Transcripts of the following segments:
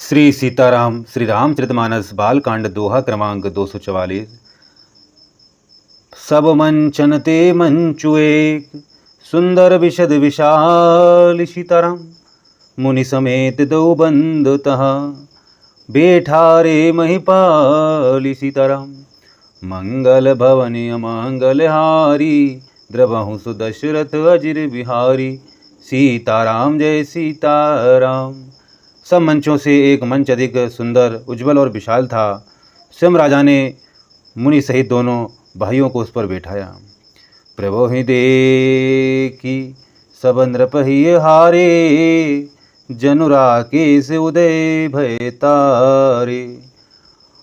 श्री सीताराम श्री रामचरितमानस बालकांड दोहा क्रमांक 244। सब मंचन ते मंचु एक, सुंदर विशद विशाल सीताराम। मुनि समेत दो बंधु तहा, बेठारे महिपाल सीताराम। मंगल भवन अमंगल हारी, द्रवहु सुदशरथ अजिर बिहारी। सीताराम जय सीताराम। सब मंचों से एक मंच अधिक सुंदर, उज्जवल और विशाल था। स्वयं राजा ने मुनि सहित दोनों भाइयों को उस पर बैठाया। प्रभु ही देखी सब नृपहि हारे, जनु राकेश उदय भय तारे।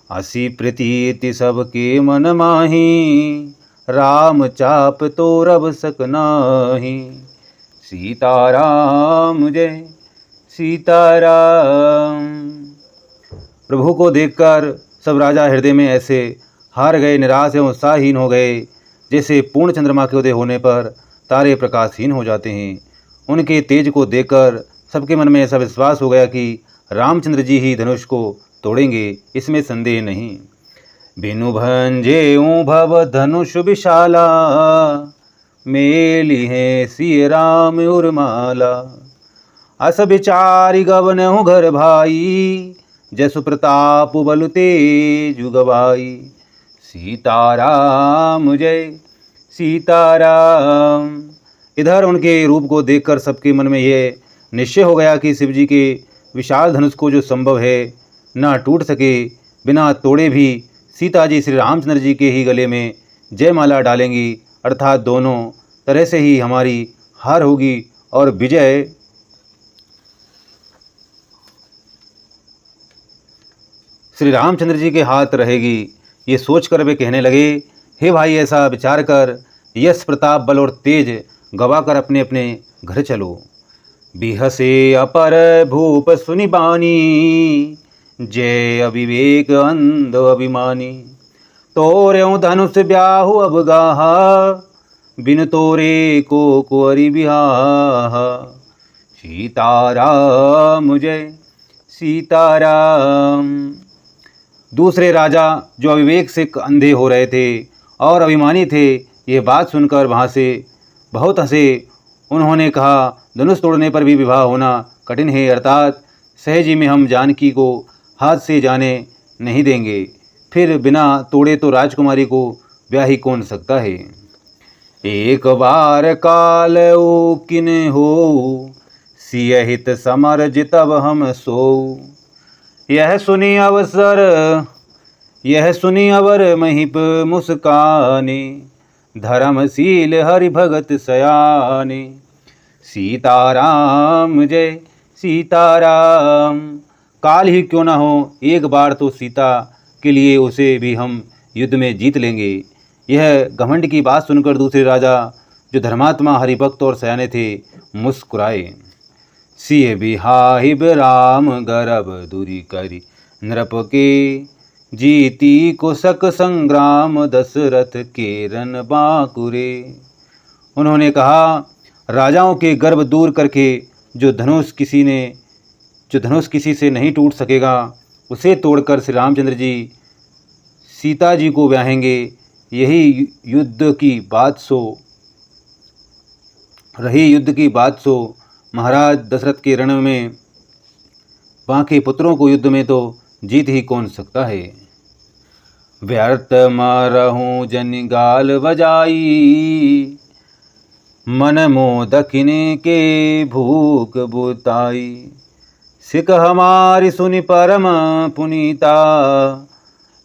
असी प्रीति सबके मन माही, राम चाप तो रब सक नाही। सीताराम जय सीताराम। प्रभु को देखकर सब राजा हृदय में ऐसे हार गए, निराश एवं उत्साहहीन हो गए, जैसे पूर्ण चंद्रमा के उदय होने पर तारे प्रकाशहीन हो जाते हैं। उनके तेज को देखकर सबके मन में ऐसा विश्वास हो गया कि रामचंद्र जी ही धनुष को तोड़ेंगे, इसमें संदेह नहीं। बिनु भंजेऊ भव धनुष विशाला, मेली है सिय राम उर्माला। अस विचारि गवनहु घर भाई, जसु प्रताप बलु तेजु गवाई। सीताराम जय सीताराम। इधर उनके रूप को देखकर सबके मन में यह निश्चय हो गया कि शिव जी के विशाल धनुष को जो संभव है न टूट सके, बिना तोड़े भी सीता जी श्री रामचंद्र जी के ही गले में जयमाला डालेंगी, अर्थात दोनों तरह से ही हमारी हार होगी और विजय श्री रामचंद्र जी के हाथ रहेगी। ये सोचकर वे कहने लगे, हे भाई, ऐसा विचार कर यश प्रताप बल और तेज गवाकर अपने अपने घर चलो। बिहसे अपर भूप सुनि बानी, जय अविवेक अंध अभिमानी। तोर्यों धनुष ब्याहु अब गाहा, बिन तोरे को कुंवरी बिहाहा। सीताराम जय सीताराम। दूसरे राजा जो अविवेक से अंधे हो रहे थे और अभिमानी थे, ये बात सुनकर वहाँ से बहुत हंसे। उन्होंने कहा, धनुष तोड़ने पर भी विवाह होना कठिन है, अर्थात सहज ही में हम जानकी को हाथ से जाने नहीं देंगे। फिर बिना तोड़े तो राजकुमारी को ब्याह ही कौन सकता है। एक बार काल किन हो, सिय हित समर तब हम सो। यह सुनी अवर महिप मुस्काने, धर्मशील हरि भगत सयाने। सीताराम जय सीताराम। काल ही क्यों न हो, एक बार तो सीता के लिए उसे भी हम युद्ध में जीत लेंगे। यह घमंड की बात सुनकर दूसरे राजा जो धर्मात्मा हरिभक्त और सयाने थे, मुस्कुराए। सिय बिहाहिब राम गर्भ दूरी करी, नृप के जीती को सक संग्राम, दशरथ के रन बांकुरे। उन्होंने कहा, राजाओं के गर्भ दूर करके जो धनुष किसी से नहीं टूट सकेगा, उसे तोड़कर श्री रामचंद्र जी सीता जी को ब्याहेंगे। यही युद्ध की बात सो महाराज दशरथ के रण में बाकी पुत्रों को युद्ध में तो जीत ही कौन सकता है। व्यर्थ मरहूँ जन गाल बजाई, मन मोह दखिने के भूख बुताई। सिख हमारी सुनि परम पुनीता,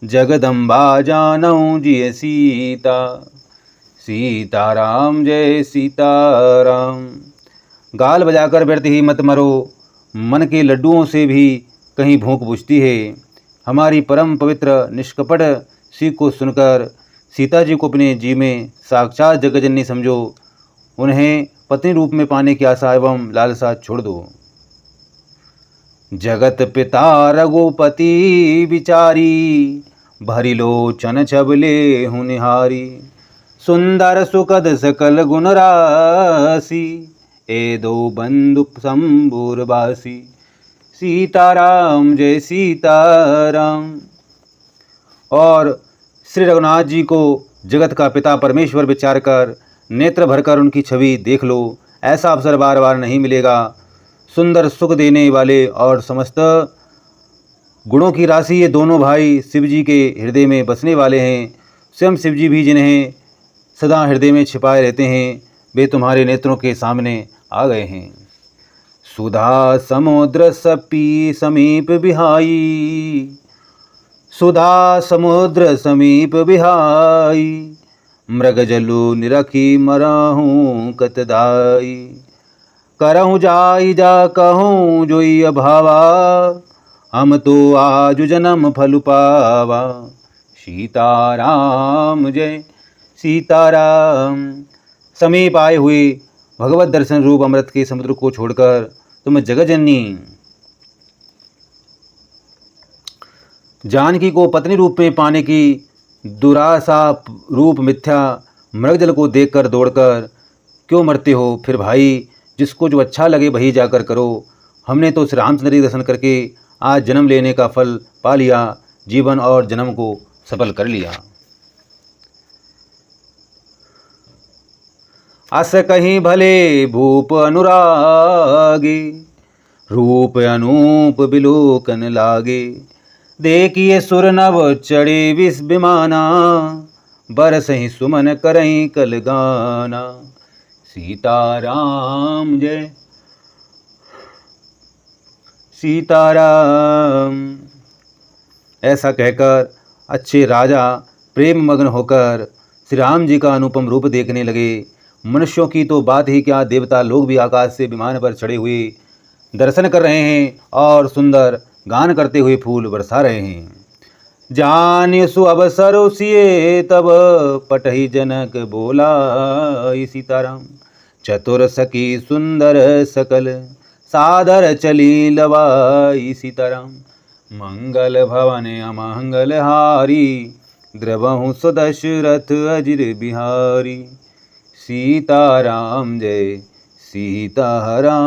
जगदम्बा जानऊँ जिय सीता। सीताराम जय सीताराम। गाल बजाकर व्यर्थ ही मत मरो, मन के लड्डुओं से भी कहीं भूख बुझती है। हमारी परम पवित्र निष्कपट सीख को सुनकर सीता जी को अपने जी में साक्षात जगजननी समझो। उन्हें पत्नी रूप में पाने की आशा एवं लालसा छोड़ दो। जगत पिता रघुपति विचारी, भरी लोचन छबले हूँ निहारी। सुंदर सुखद सकल गुण राशि, ए दो बंधु संबुर बासी। सीताराम जय सीताराम। और श्री रघुनाथ जी को जगत का पिता परमेश्वर विचार कर नेत्र भरकर उनकी छवि देख लो। ऐसा अवसर बार बार नहीं मिलेगा। सुंदर सुख देने वाले और समस्त गुणों की राशि ये दोनों भाई शिव जी के हृदय में बसने वाले हैं। स्वयं शिव जी भी जिन्हें सदा हृदय में छिपाए रहते हैं, वे तुम्हारे नेत्रों के सामने आ गए हैं। सुधा समुद्र सपी समीप बिहाई, सुधा समुद्र समीप बिहाई, मृग जलु निरखी मरहूँ कतदाई, करहूँ जाई जा कहूँ जोई अभावा, हम तो आज जन्म फल पावा। सीताराम जय सीताराम। समीप आए हुए भगवत दर्शन रूप अमृत के समुद्र को छोड़कर तुम जगज्जननी जानकी को पत्नी रूप में पाने की दुरासा रूप मिथ्या मृगजल को देखकर दौड़कर क्यों मरते हो? फिर भाई, जिसको जो अच्छा लगे वही जाकर करो। हमने तो श्री रामचंद्र के दर्शन करके आज जन्म लेने का फल पा लिया, जीवन और जन्म को सफल कर लिया। अस कहीं भले भूप अनुरागे, रूप अनूप बिलोकन लागे, देखिए सुर नव चढ़े विष विमाना, बरसहि सुमन करहीं कल गाना। सीताराम जय सीताराम। ऐसा कहकर अच्छे राजा प्रेम मग्न होकर श्री राम जी का अनुपम रूप देखने लगे। मनुष्यों की तो बात ही क्या, देवता लोग भी आकाश से विमान पर चढ़े हुए दर्शन कर रहे हैं और सुंदर गान करते हुए फूल बरसा रहे हैं। जान सु अवसर उसिए तब पटहि जनक बोला, सीताराम चतुर सखी सुंदर सकल, सादर चली लवाई। सीताराम मंगल भवन अमंगल हारी, द्रवहु सुदशरथ अजिर बिहारी। सीताराम जय सीताराम।